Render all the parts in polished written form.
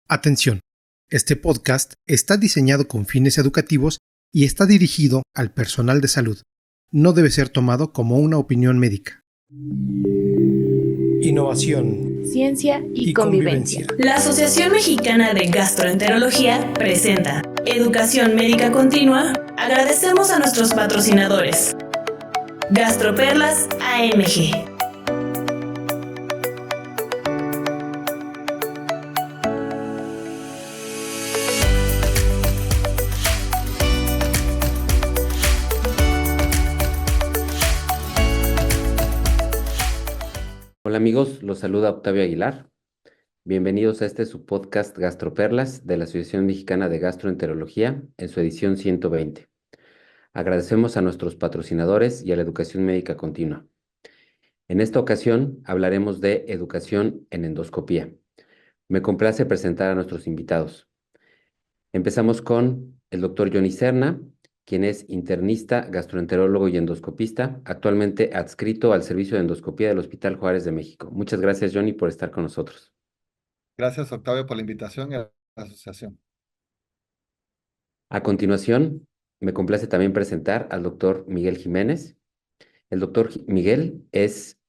Atención, este podcast está diseñado con fines educativos y está dirigido al personal de salud. No debe ser tomado como una opinión médica. Innovación, ciencia y convivencia. La Asociación Mexicana de Gastroenterología presenta Educación Médica Continua. Agradecemos a nuestros patrocinadores. Gastroperlas AMG. Hola amigos, los saluda Octavio Aguilar. Bienvenidos a este su podcast Gastroperlas de la Asociación Mexicana de Gastroenterología en su edición 120. Agradecemos a nuestros patrocinadores y a la educación médica continua. En esta ocasión hablaremos de educación en endoscopía. Me complace presentar a nuestros invitados. Empezamos con el doctor Johnny Serna, quien es internista, gastroenterólogo y endoscopista, actualmente adscrito al servicio de endoscopía del Hospital Juárez de México. Muchas gracias, Johnny, por estar con nosotros. Gracias, Octavio, por la invitación a la asociación. A continuación, me complace también presentar al doctor Miguel Jiménez. El doctor Miguel es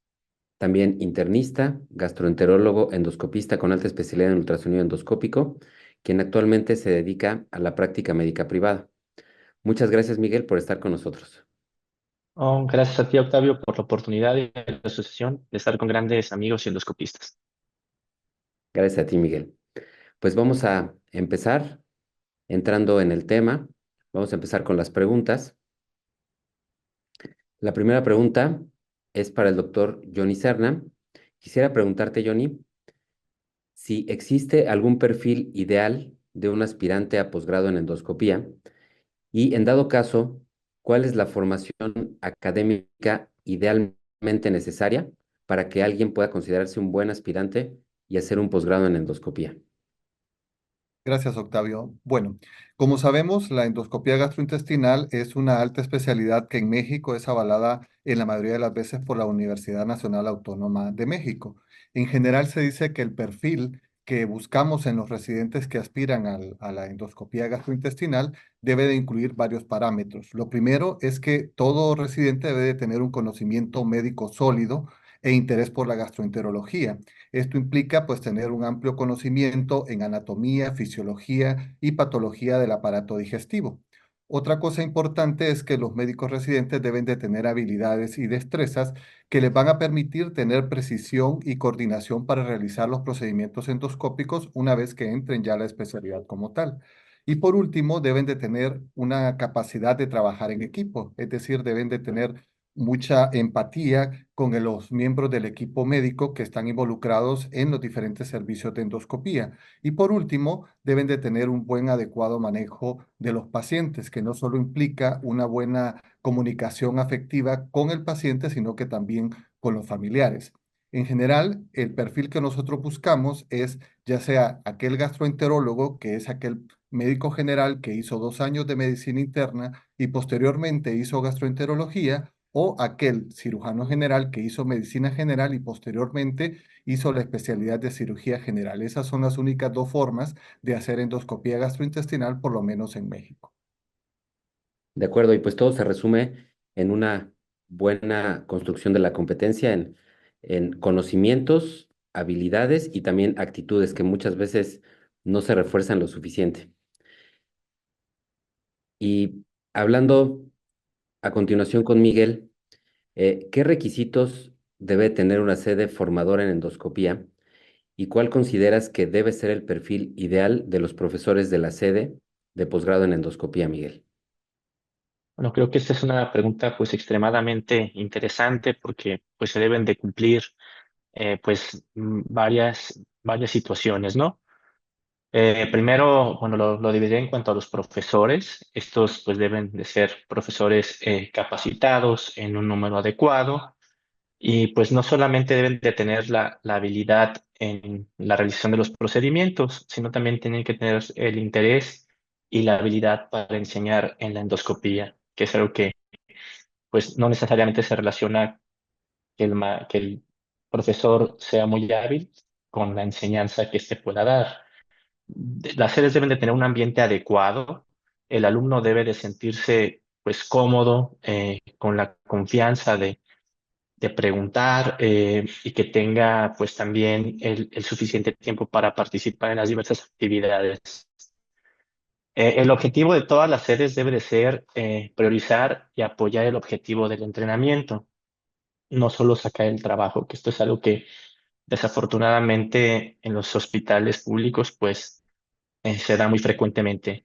también internista, gastroenterólogo, endoscopista con alta especialidad en ultrasonido endoscópico, quien actualmente se dedica a la práctica médica privada. Muchas gracias, Miguel, por estar con nosotros. Gracias a ti, Octavio, por la oportunidad y a la asociación de estar con grandes amigos y endoscopistas. Gracias a ti, Miguel. Pues vamos a empezar entrando en el tema. Vamos a empezar con las preguntas. La primera pregunta es para el doctor Johnny Serna. Quisiera preguntarte, Johnny, si existe algún perfil ideal de un aspirante a posgrado en endoscopía y, en dado caso, ¿cuál es la formación académica idealmente necesaria para que alguien pueda considerarse un buen aspirante y hacer un posgrado en endoscopía? Gracias, Octavio. Bueno, como sabemos, la endoscopía gastrointestinal es una alta especialidad que en México es avalada en la mayoría de las veces por la Universidad Nacional Autónoma de México. En general se dice que el perfil que buscamos en los residentes que aspiran a la endoscopía gastrointestinal debe de incluir varios parámetros. Lo primero es que todo residente debe de tener un conocimiento médico sólido e interés por la gastroenterología. Esto implica pues tener un amplio conocimiento en anatomía, fisiología y patología del aparato digestivo. Otra cosa importante es que los médicos residentes deben de tener habilidades y destrezas que les van a permitir tener precisión y coordinación para realizar los procedimientos endoscópicos una vez que entren ya a la especialidad como tal. Y por último, deben de tener una capacidad de trabajar en equipo, es decir, deben de tener mucha empatía con los miembros del equipo médico que están involucrados en los diferentes servicios de endoscopía. Y por último, deben de tener un buen adecuado manejo de los pacientes, que no solo implica una buena comunicación afectiva con el paciente, sino que también con los familiares. En general, el perfil que nosotros buscamos es ya sea aquel gastroenterólogo, que es aquel médico general que hizo 2 años de medicina interna y posteriormente hizo gastroenterología, o aquel cirujano general que hizo medicina general y posteriormente hizo la especialidad de cirugía general. Esas son las únicas dos formas de hacer endoscopía gastrointestinal, por lo menos en México. De acuerdo, y pues todo se resume en una buena construcción de la competencia, en conocimientos, habilidades y también actitudes que muchas veces no se refuerzan lo suficiente. Y hablando a continuación con Miguel, ¿qué requisitos debe tener una sede formadora en endoscopía y cuál consideras que debe ser el perfil ideal de los profesores de la sede de posgrado en endoscopía, Miguel? Bueno, creo que esta es una pregunta pues extremadamente interesante porque pues se deben de cumplir varias situaciones, ¿no? Primero, bueno, lo dividiré en cuanto a los profesores. Estos pues deben de ser profesores capacitados en un número adecuado. Y pues no solamente deben de tener la habilidad en la realización de los procedimientos, sino también tienen que tener el interés y la habilidad para enseñar en la endoscopía, que es algo que pues no necesariamente se relaciona que el profesor sea muy hábil con la enseñanza que éste pueda dar. Las sedes deben de tener un ambiente adecuado. El alumno debe de sentirse pues cómodo, con la confianza de preguntar, y que tenga pues también el suficiente tiempo para participar en las diversas actividades. El objetivo de todas las sedes debe de ser priorizar y apoyar el objetivo del entrenamiento, no solo sacar el trabajo, que esto es algo que desafortunadamente en los hospitales públicos pues se da muy frecuentemente.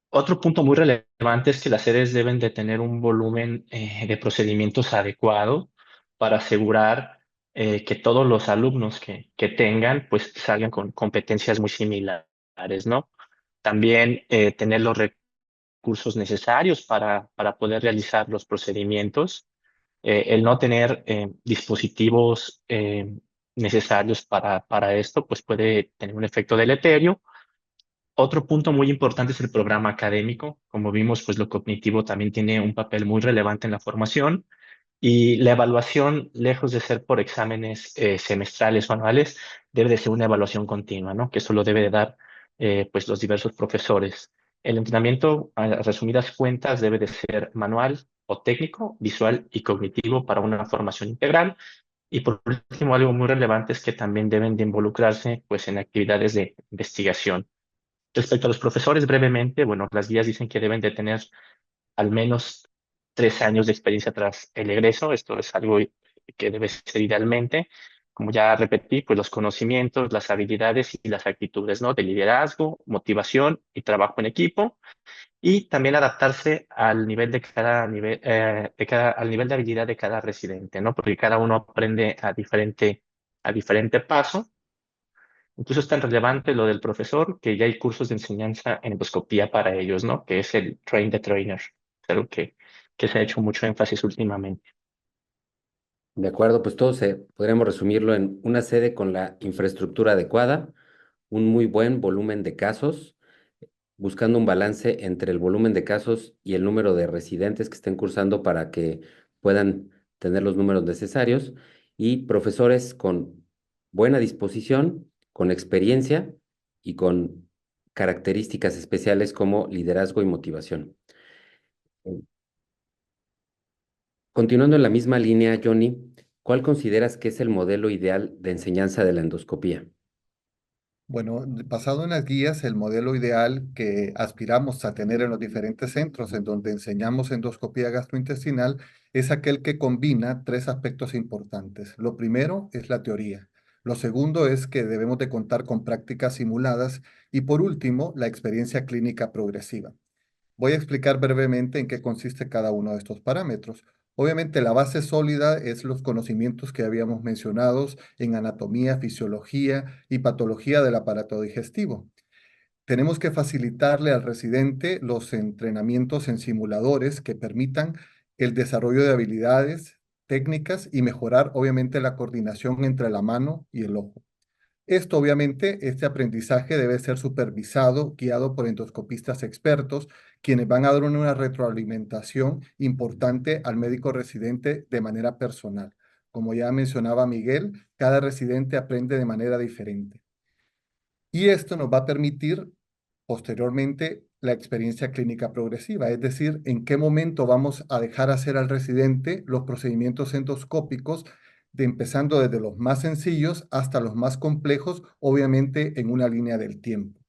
Otro punto muy relevante es que las sedes deben de tener un volumen de procedimientos adecuado para asegurar que todos los alumnos que tengan pues salgan con competencias muy similares, ¿no? También tener los recursos necesarios para poder realizar los procedimientos. El no tener dispositivos necesarios para esto pues puede tener un efecto deleterio. Otro punto muy importante es el programa académico. Como vimos, pues lo cognitivo también tiene un papel muy relevante en la formación y la evaluación, lejos de ser por exámenes semestrales o anuales, debe de ser una evaluación continua, ¿no? Que eso lo debe de dar pues los diversos profesores. El entrenamiento, a resumidas cuentas, debe de ser manual o técnico, visual y cognitivo para una formación integral. Y por último, algo muy relevante es que también deben de involucrarse pues en actividades de investigación. Respecto a los profesores, brevemente, bueno, las guías dicen que deben de tener al menos 3 años de experiencia tras el egreso. Esto es algo que debe ser idealmente. Como ya repetí, pues los conocimientos, las habilidades y las actitudes, ¿no? De liderazgo, motivación y trabajo en equipo. Y también adaptarse al nivel de cada nivel, al nivel de habilidad de cada residente, ¿no? Porque cada uno aprende a diferente paso. Incluso es tan relevante lo del profesor que ya hay cursos de enseñanza en endoscopía para ellos, ¿no? Que es el Train the Trainer. Es algo que se ha hecho mucho énfasis últimamente. De acuerdo, pues podríamos resumirlo en una sede con la infraestructura adecuada, un muy buen volumen de casos, buscando un balance entre el volumen de casos y el número de residentes que estén cursando para que puedan tener los números necesarios, y profesores con buena disposición, con experiencia y con características especiales como liderazgo y motivación. Continuando en la misma línea, Johnny, ¿cuál consideras que es el modelo ideal de enseñanza de la endoscopía? Bueno, basado en las guías, el modelo ideal que aspiramos a tener en los diferentes centros en donde enseñamos endoscopía gastrointestinal es aquel que combina tres aspectos importantes. Lo primero es la teoría. Lo segundo es que debemos de contar con prácticas simuladas y por último, la experiencia clínica progresiva. Voy a explicar brevemente en qué consiste cada uno de estos parámetros. Obviamente la base sólida es los conocimientos que habíamos mencionado en anatomía, fisiología y patología del aparato digestivo. Tenemos que facilitarle al residente los entrenamientos en simuladores que permitan el desarrollo de habilidades, técnicas y mejorar obviamente la coordinación entre la mano y el ojo. Esto, obviamente, este aprendizaje debe ser supervisado, guiado por endoscopistas expertos, quienes van a dar una retroalimentación importante al médico residente de manera personal. Como ya mencionaba Miguel, cada residente aprende de manera diferente. Y esto nos va a permitir posteriormente la experiencia clínica progresiva, es decir, en qué momento vamos a dejar hacer al residente los procedimientos endoscópicos, empezando desde los más sencillos hasta los más complejos, obviamente en una línea del tiempo.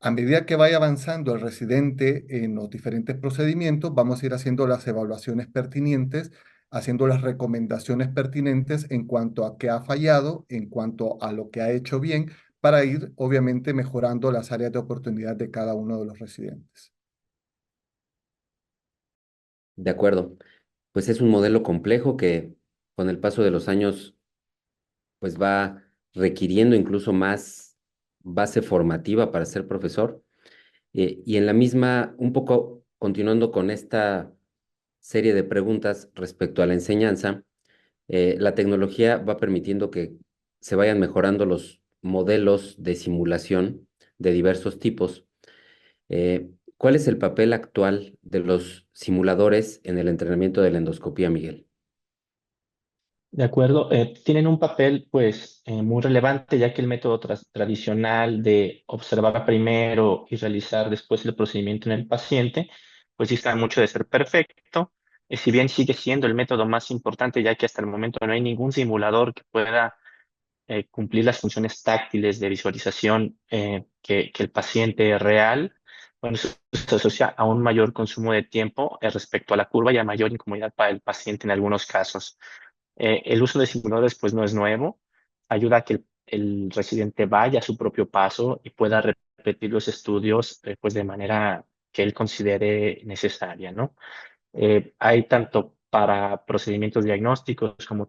A medida que vaya avanzando el residente en los diferentes procedimientos, vamos a ir haciendo las evaluaciones pertinentes, haciendo las recomendaciones pertinentes en cuanto a qué ha fallado, en cuanto a lo que ha hecho bien, para ir obviamente mejorando las áreas de oportunidad de cada uno de los residentes. De acuerdo, pues es un modelo complejo que con el paso de los años pues va requiriendo incluso más base formativa para ser profesor. Y en la misma, un poco continuando con esta serie de preguntas respecto a la enseñanza, la tecnología va permitiendo que se vayan mejorando los modelos de simulación de diversos tipos. ¿Cuál es el papel actual de los simuladores en el entrenamiento de la endoscopía, Miguel? De acuerdo, tienen un papel pues muy relevante ya que el método tradicional de observar primero y realizar después el procedimiento en el paciente pues dista mucho de ser perfecto. Si bien sigue siendo el método más importante ya que hasta el momento no hay ningún simulador que pueda cumplir las funciones táctiles de visualización que el paciente real, bueno, eso se asocia a un mayor consumo de tiempo respecto a la curva y a mayor incomodidad para el paciente en algunos casos. El uso de simuladores pues no es nuevo, ayuda a que el residente vaya a su propio paso y pueda repetir los estudios pues de manera que él considere necesaria, ¿no? Hay tanto para procedimientos diagnósticos como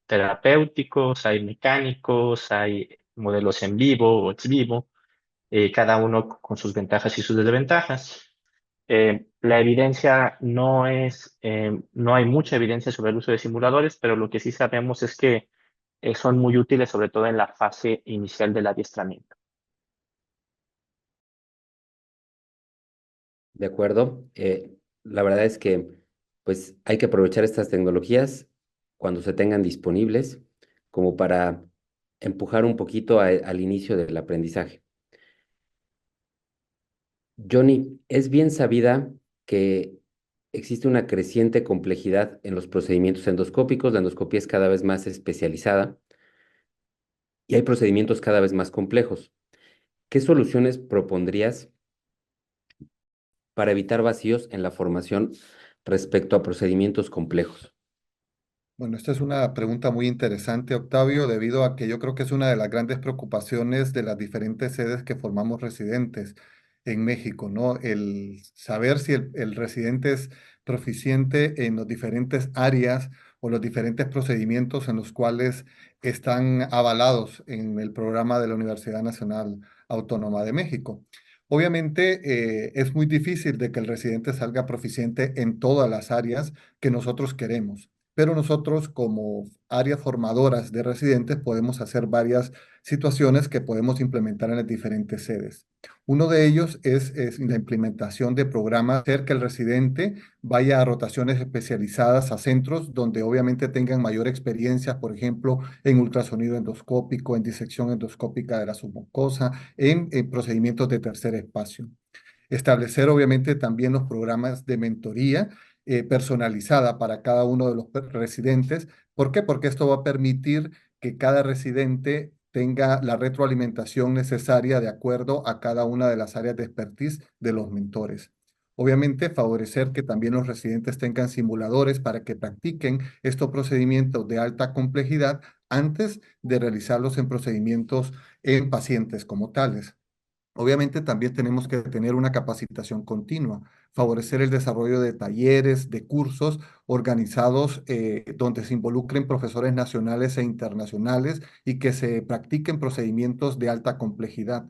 terapéuticos, hay mecánicos, hay modelos en vivo o ex vivo, cada uno con sus ventajas y sus desventajas. La evidencia no hay mucha evidencia sobre el uso de simuladores, pero lo que sí sabemos es que son muy útiles, sobre todo en la fase inicial del adiestramiento. ¿De acuerdo? La verdad es que pues hay que aprovechar estas tecnologías cuando se tengan disponibles como para empujar un poquito al inicio del aprendizaje. Johnny, es bien sabida que existe una creciente complejidad en los procedimientos endoscópicos, la endoscopía es cada vez más especializada y hay procedimientos cada vez más complejos. ¿Qué soluciones propondrías para evitar vacíos en la formación respecto a procedimientos complejos? Bueno, esta es una pregunta muy interesante, Octavio, debido a que yo creo que es una de las grandes preocupaciones de las diferentes sedes que formamos residentes en México, ¿no? El saber si el residente es proficiente en las diferentes áreas o los diferentes procedimientos en los cuales están avalados en el programa de la Universidad Nacional Autónoma de México. Obviamente, es muy difícil de que el residente salga proficiente en todas las áreas que nosotros queremos, pero nosotros como áreas formadoras de residentes podemos hacer varias situaciones que podemos implementar en las diferentes sedes. Uno de ellos es la implementación de programas, hacer que el residente vaya a rotaciones especializadas a centros donde obviamente tengan mayor experiencia, por ejemplo, en ultrasonido endoscópico, en disección endoscópica de la submucosa, en procedimientos de tercer espacio. Establecer obviamente también los programas de mentoría personalizada para cada uno de los residentes. ¿Por qué? Porque esto va a permitir que cada residente tenga la retroalimentación necesaria de acuerdo a cada una de las áreas de expertise de los mentores. Obviamente, favorecer que también los residentes tengan simuladores para que practiquen estos procedimientos de alta complejidad antes de realizarlos en procedimientos en pacientes como tales. Obviamente también tenemos que tener una capacitación continua, favorecer el desarrollo de talleres, de cursos organizados donde se involucren profesores nacionales e internacionales y que se practiquen procedimientos de alta complejidad.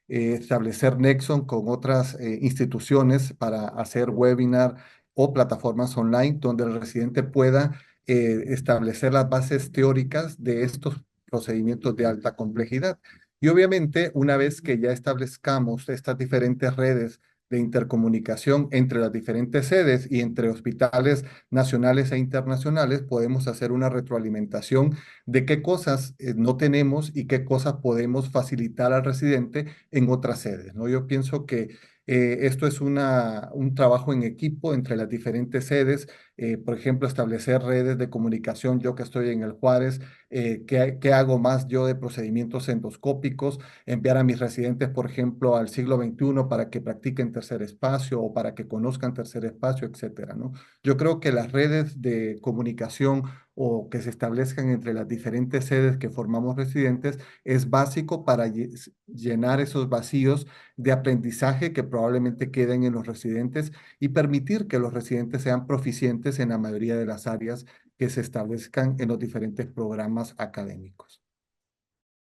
Establecer nexo con otras instituciones para hacer webinar o plataformas online donde el residente pueda establecer las bases teóricas de estos procedimientos de alta complejidad. Y obviamente, una vez que ya establezcamos estas diferentes redes de intercomunicación entre las diferentes sedes y entre hospitales nacionales e internacionales, podemos hacer una retroalimentación de qué cosas no tenemos y qué cosas podemos facilitar al residente en otras sedes, ¿no? Yo pienso que esto es un trabajo en equipo entre las diferentes sedes. Por ejemplo, establecer redes de comunicación. Yo que estoy en el Juárez, ¿qué hago más yo de procedimientos endoscópicos? Enviar a mis residentes, por ejemplo, al siglo XXI para que practiquen tercer espacio o para que conozcan tercer espacio, etcétera, ¿no? Yo creo que las redes de comunicación o que se establezcan entre las diferentes sedes que formamos residentes es básico para llenar esos vacíos de aprendizaje que probablemente queden en los residentes y permitir que los residentes sean proficientes en la mayoría de las áreas que se establezcan en los diferentes programas académicos.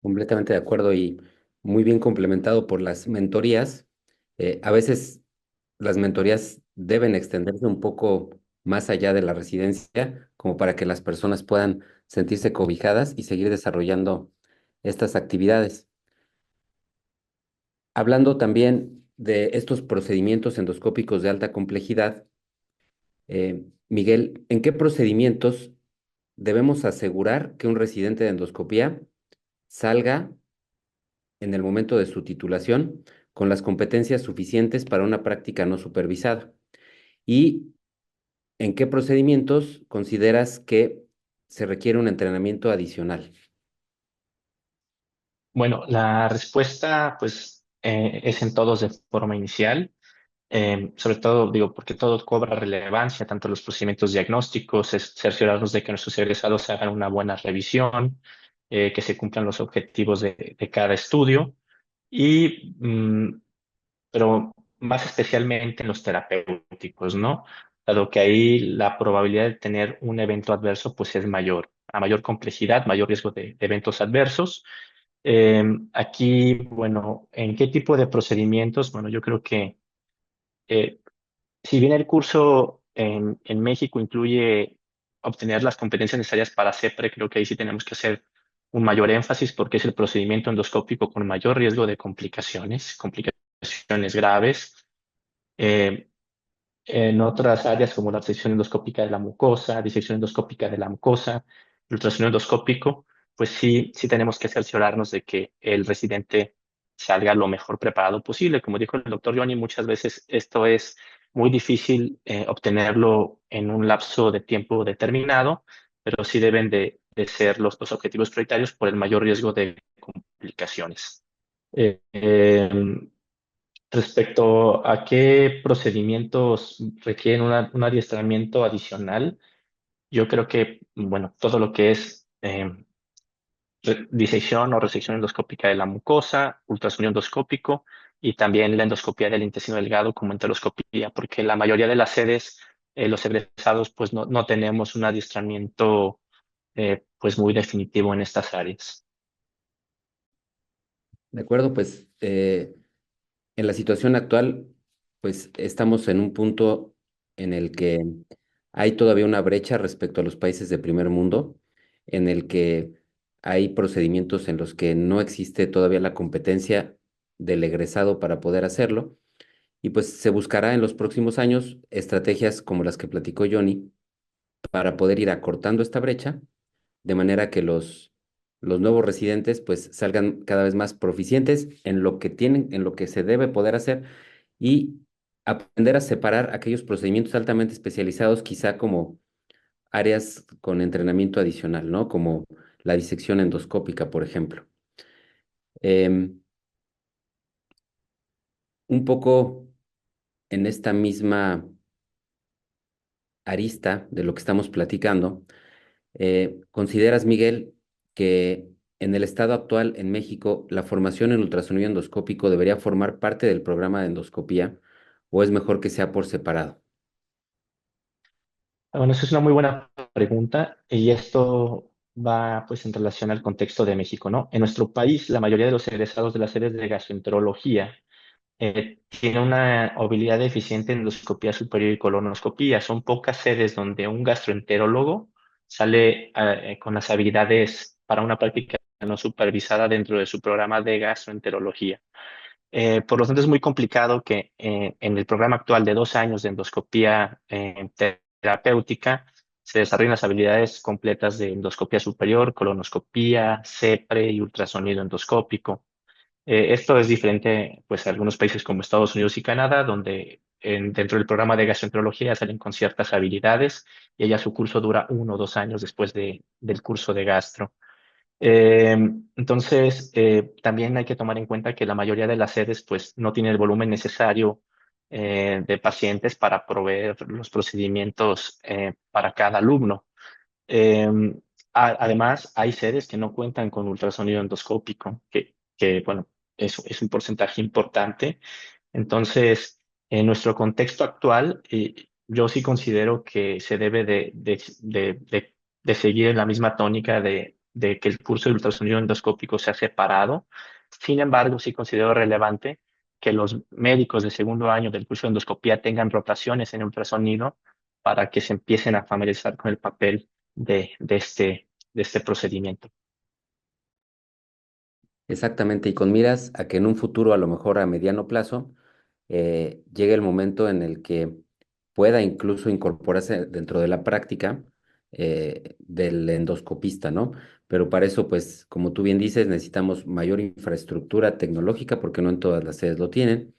Completamente de acuerdo y muy bien complementado por las mentorías. A veces las mentorías deben extenderse un poco más allá de la residencia, como para que las personas puedan sentirse cobijadas y seguir desarrollando estas actividades. Hablando también de estos procedimientos endoscópicos de alta complejidad, Miguel, ¿en qué procedimientos debemos asegurar que un residente de endoscopía salga en el momento de su titulación con las competencias suficientes para una práctica no supervisada. ¿Y en qué procedimientos consideras que se requiere un entrenamiento adicional? Bueno, la respuesta pues es en todos de forma inicial. Sobre todo, digo, porque todo cobra relevancia, tanto los procedimientos diagnósticos, es cerciorarnos de que nuestros egresados hagan una buena revisión, que se cumplan los objetivos de cada estudio, y, pero más especialmente en los terapéuticos, ¿no? Dado que ahí la probabilidad de tener un evento adverso pues es mayor, a mayor complejidad, mayor riesgo de eventos adversos. Aquí, bueno, ¿en qué tipo de procedimientos? Bueno, yo creo que eh, si bien el curso en México incluye obtener las competencias necesarias para CEPRE, creo que ahí sí tenemos que hacer un mayor énfasis porque es el procedimiento endoscópico con mayor riesgo de complicaciones, complicaciones graves. Eh, en otras áreas como la disección endoscópica de la mucosa, disección endoscópica de la mucosa, el ultrasonido endoscópico, pues sí tenemos que cerciorarnos de que el residente salga lo mejor preparado posible. Como dijo el doctor Johnny, muchas veces esto es muy difícil obtenerlo en un lapso de tiempo determinado, pero sí deben de ser los objetivos prioritarios por el mayor riesgo de complicaciones. Eh, eh, Respecto a qué procedimientos requieren un adiestramiento adicional, yo creo que, bueno, todo lo que es disección o resección endoscópica de la mucosa, ultrasonido endoscópico y también la endoscopía del intestino delgado como enteroscopía, porque la mayoría de las sedes, los egresados, pues no tenemos un adiestramiento pues muy definitivo en estas áreas. De acuerdo, pues en la situación actual, pues estamos en un punto en el que hay todavía una brecha respecto a los países de primer mundo, en el que hay procedimientos en los que no existe todavía la competencia del egresado para poder hacerlo, y pues se buscará en los próximos años estrategias como las que platicó Johnny para poder ir acortando esta brecha, de manera que los nuevos residentes pues salgan cada vez más proficientes en lo que tienen, en lo que se debe poder hacer, y aprender a separar aquellos procedimientos altamente especializados, quizá como áreas con entrenamiento adicional, ¿no? Como la disección endoscópica, por ejemplo. Em, un poco en esta misma arista de lo que estamos platicando, ¿consideras, Miguel, que en el estado actual en México la formación en ultrasonido endoscópico debería formar parte del programa de endoscopía o es mejor que sea por separado? Bueno, esa es una muy buena pregunta y esto va pues en relación al contexto de México, ¿no? En nuestro país, la mayoría de los egresados de las sedes de gastroenterología tiene una habilidad deficiente en endoscopía superior y colonoscopía. Son pocas sedes donde un gastroenterólogo sale con las habilidades para una práctica no supervisada dentro de su programa de gastroenterología. Por lo tanto, es muy complicado que en el programa actual de 2 años de endoscopía terapéutica se desarrollen las habilidades completas de endoscopía superior, colonoscopía, CEPRE y ultrasonido endoscópico. Esto es diferente pues, a algunos países como Estados Unidos y Canadá, donde dentro del programa de gastroenterología salen con ciertas habilidades y ya su curso dura 1 o 2 años después del curso de gastro. Eh, entonces, también hay que tomar en cuenta que la mayoría de las sedes pues, no tiene el volumen necesario de pacientes para proveer los procedimientos para cada alumno. Eh, Además, hay sedes que no cuentan con ultrasonido endoscópico, que bueno, es un porcentaje importante. Entonces, en nuestro contexto actual, yo sí considero que se debe de seguir en la misma tónica de que el curso de ultrasonido endoscópico sea separado. Sin embargo, sí considero relevante que los médicos de segundo año del curso de endoscopía tengan rotaciones en ultrasonido para que se empiecen a familiarizar con el papel de este procedimiento. Exactamente, y con miras a que en un futuro, a lo mejor a mediano plazo, llegue el momento en el que pueda incluso incorporarse dentro de la práctica del endoscopista, ¿no? Pero para eso, pues, como tú bien dices, necesitamos mayor infraestructura tecnológica, porque no en todas las sedes lo tienen,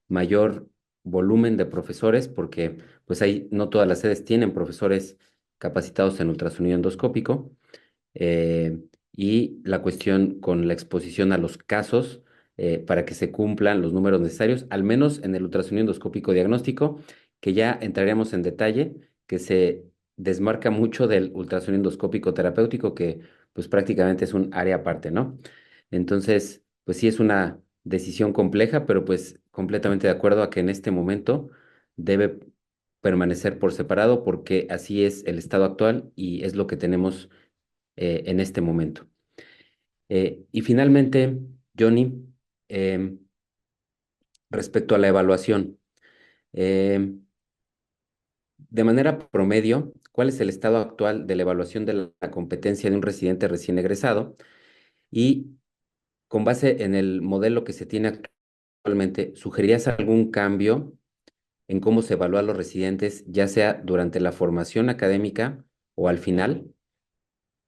mayor volumen de profesores, porque pues ahí no todas las sedes tienen profesores capacitados en ultrasonido endoscópico, eh, y la cuestión con la exposición a los casos para que se cumplan los números necesarios, al menos en el ultrasonido endoscópico diagnóstico, que ya entraríamos en detalle, que se desmarca mucho del ultrasonido endoscópico terapéutico, que pues prácticamente es un área aparte, ¿no? Entonces, pues sí es una decisión compleja, pero pues completamente de acuerdo a que en este momento debe permanecer por separado, porque así es el estado actual y es lo que tenemos en este momento. Y finalmente, Johnny, em, respecto a la evaluación, em, de manera promedio, ¿cuál es el estado actual de la evaluación de la competencia de un residente recién egresado? Y con base en el modelo que se tiene actualmente, ¿sugerirías algún cambio en cómo se evalúa a los residentes, ya sea durante la formación académica o al final?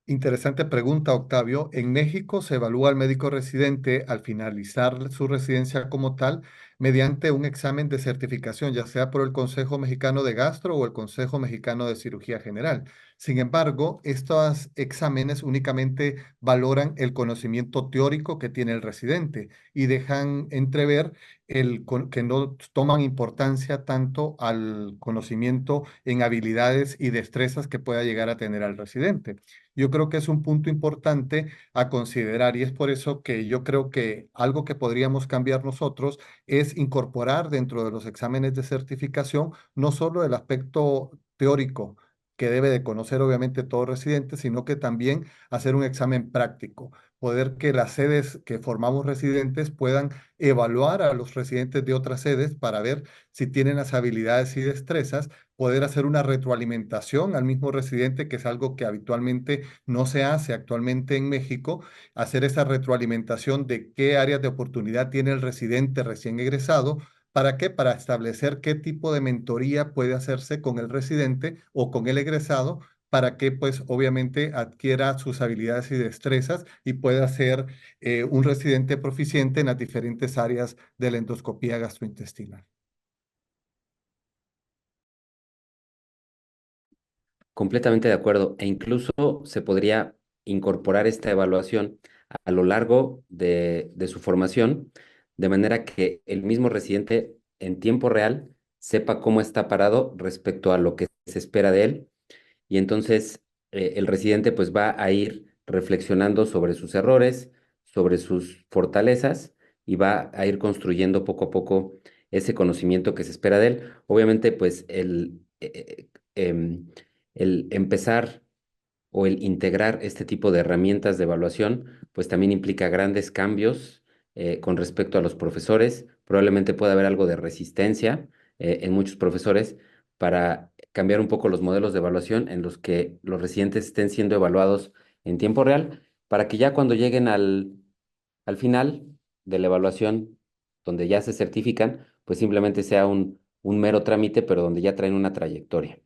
Interesante pregunta, Octavio. En México se evalúa al médico residente al finalizar su residencia como tal mediante un examen de certificación, ya sea por el Consejo Mexicano de Gastro o el Consejo Mexicano de Cirugía General. Sin embargo, estos exámenes únicamente valoran el conocimiento teórico que tiene el residente y dejan entrever que no toman importancia tanto al conocimiento en habilidades y destrezas que pueda llegar a tener al residente. Yo creo que es un punto importante a considerar y es por eso que yo creo que algo que podríamos cambiar nosotros es incorporar dentro de los exámenes de certificación no solo el aspecto teórico que debe de conocer obviamente todo residente, sino que también hacer un examen práctico, poder que las sedes que formamos residentes puedan evaluar a los residentes de otras sedes para ver si tienen las habilidades y destrezas, poder hacer una retroalimentación al mismo residente, que es algo que habitualmente no se hace actualmente en México, hacer esa retroalimentación de qué áreas de oportunidad tiene el residente recién egresado. ¿Para qué? Para establecer qué tipo de mentoría puede hacerse con el residente o con el egresado para que pues obviamente adquiera sus habilidades y destrezas y pueda ser un residente proficiente en las diferentes áreas de la endoscopía gastrointestinal. Completamente de acuerdo. E incluso se podría incorporar esta evaluación a lo largo de su formación, de manera que el mismo residente en tiempo real sepa cómo está parado respecto a lo que se espera de él. Y entonces el residente pues va a ir reflexionando sobre sus errores, sobre sus fortalezas, y va a ir construyendo poco a poco ese conocimiento que se espera de él. Obviamente pues el empezar o el integrar este tipo de herramientas de evaluación, pues también implica grandes cambios con respecto a los profesores. Probablemente pueda haber algo de resistencia en muchos profesores para cambiar un poco los modelos de evaluación en los que los residentes estén siendo evaluados en tiempo real, para que ya cuando lleguen al final de la evaluación, donde ya se certifican, pues simplemente sea un mero trámite, pero donde ya traen una trayectoria.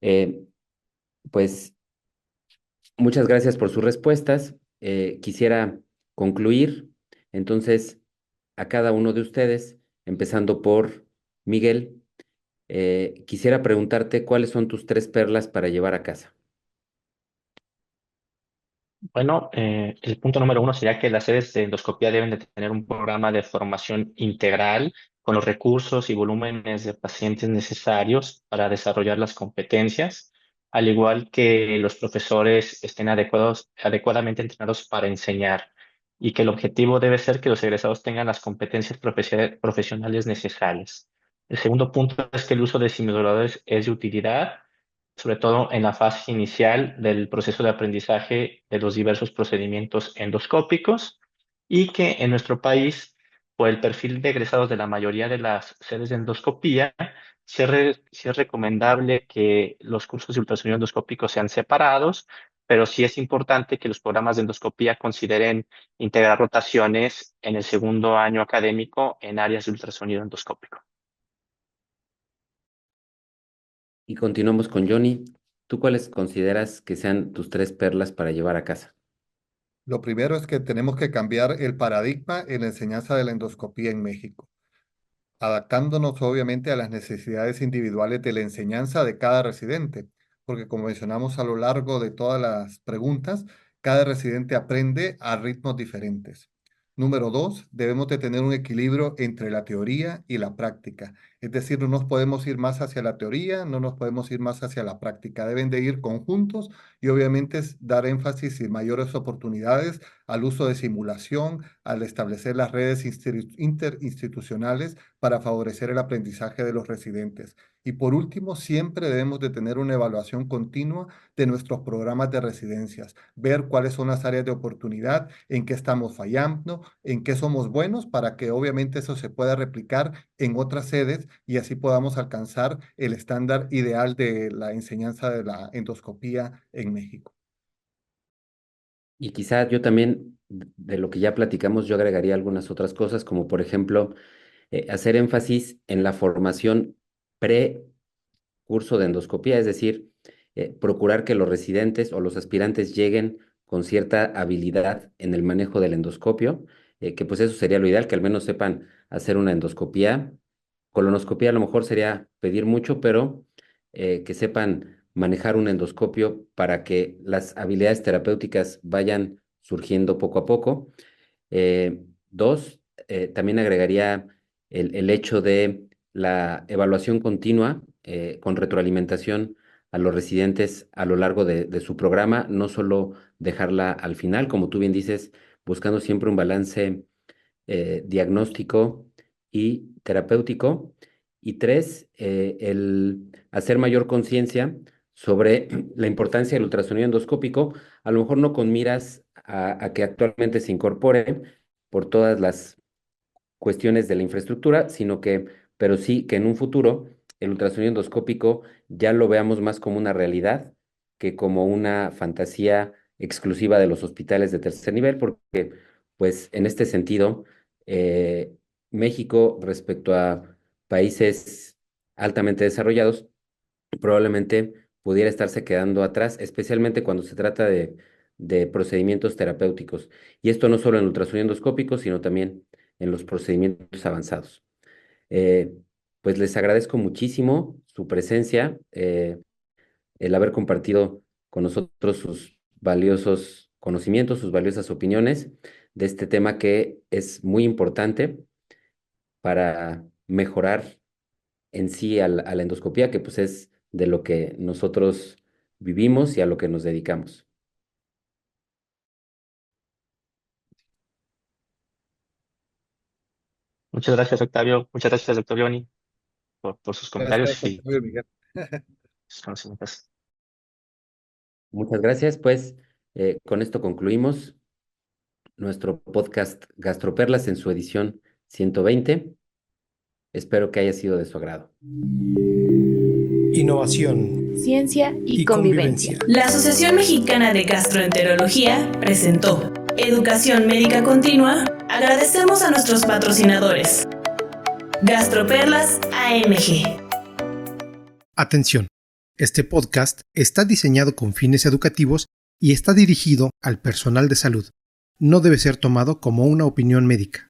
Eh, pues muchas gracias por sus respuestas. Quisiera concluir entonces a cada uno de ustedes, empezando por Miguel. Quisiera preguntarte cuáles son tus tres perlas para llevar a casa. Bueno, el punto número uno sería que las sedes de endoscopía deben de tener un programa de formación integral con los recursos y volúmenes de pacientes necesarios para desarrollar las competencias, al igual que los profesores estén adecuadamente entrenados para enseñar y que el objetivo debe ser que los egresados tengan las competencias profesionales necesarias. El segundo punto es que el uso de simuladores es de utilidad, sobre todo en la fase inicial del proceso de aprendizaje de los diversos procedimientos endoscópicos, y que en nuestro país, por el perfil de egresados de la mayoría de las sedes de endoscopía, sí es recomendable que los cursos de ultrasonido endoscópico sean separados, pero sí es importante que los programas de endoscopía consideren integrar rotaciones en el segundo año académico en áreas de ultrasonido endoscópico. Y continuamos con Johnny. ¿Tú cuáles consideras que sean tus 3 perlas para llevar a casa? Lo primero es que tenemos que cambiar el paradigma en la enseñanza de la endoscopía en México, adaptándonos obviamente a las necesidades individuales de la enseñanza de cada residente, porque como mencionamos a lo largo de todas las preguntas, cada residente aprende a ritmos diferentes. Número 2, debemos de tener un equilibrio entre la teoría y la práctica. Es decir, no nos podemos ir más hacia la teoría, no nos podemos ir más hacia la práctica. Deben de ir conjuntos y obviamente es dar énfasis y mayores oportunidades al uso de simulación, al establecer las redes interinstitucionales para favorecer el aprendizaje de los residentes. Y por último, siempre debemos de tener una evaluación continua de nuestros programas de residencias, ver cuáles son las áreas de oportunidad, en qué estamos fallando, en qué somos buenos, para que obviamente eso se pueda replicar en otras sedes y así podamos alcanzar el estándar ideal de la enseñanza de la endoscopía en México. Y quizá yo también, de lo que ya platicamos, yo agregaría algunas otras cosas, como por ejemplo, hacer énfasis en la formación pre-curso de endoscopía, es decir, procurar que los residentes o los aspirantes lleguen con cierta habilidad en el manejo del endoscopio, que pues eso sería lo ideal, que al menos sepan hacer una endoscopía. Colonoscopía a lo mejor sería pedir mucho, pero que sepan manejar un endoscopio para que las habilidades terapéuticas vayan surgiendo poco a poco. 2, también agregaría el hecho de la evaluación continua con retroalimentación a los residentes a lo largo de su programa, no solo dejarla al final, como tú bien dices, buscando siempre un balance diagnóstico y terapéutico. Y 3, el hacer mayor conciencia sobre la importancia del ultrasonido endoscópico, a lo mejor no con miras a que actualmente se incorpore por todas las cuestiones de la infraestructura, pero sí que en un futuro el ultrasonido endoscópico ya lo veamos más como una realidad que como una fantasía exclusiva de los hospitales de tercer nivel, porque pues en este sentido, México respecto a países altamente desarrollados probablemente pudiera estarse quedando atrás, especialmente cuando se trata de procedimientos terapéuticos. Y esto no solo en ultrasonido endoscópico, sino también en los procedimientos avanzados. Eh, pues les agradezco muchísimo su presencia, el haber compartido con nosotros sus valiosos conocimientos, sus valiosas opiniones de este tema que es muy importante para mejorar en sí a la endoscopía, que pues es de lo que nosotros vivimos y a lo que nos dedicamos. Muchas gracias, Octavio. Muchas gracias, doctor Johnny, por sus Gracias, comentarios y Octavio Miguel. sus conocimientos. Muchas gracias, pues con esto concluimos nuestro podcast Gastroperlas en su edición 120. Espero que haya sido de su agrado. Innovación Ciencia y convivencia. La Asociación Mexicana de Gastroenterología presentó Educación Médica Continua. Agradecemos a nuestros patrocinadores. Gastroperlas AMG. Atención, este podcast está diseñado con fines educativos y está dirigido al personal de salud. No debe ser tomado como una opinión médica.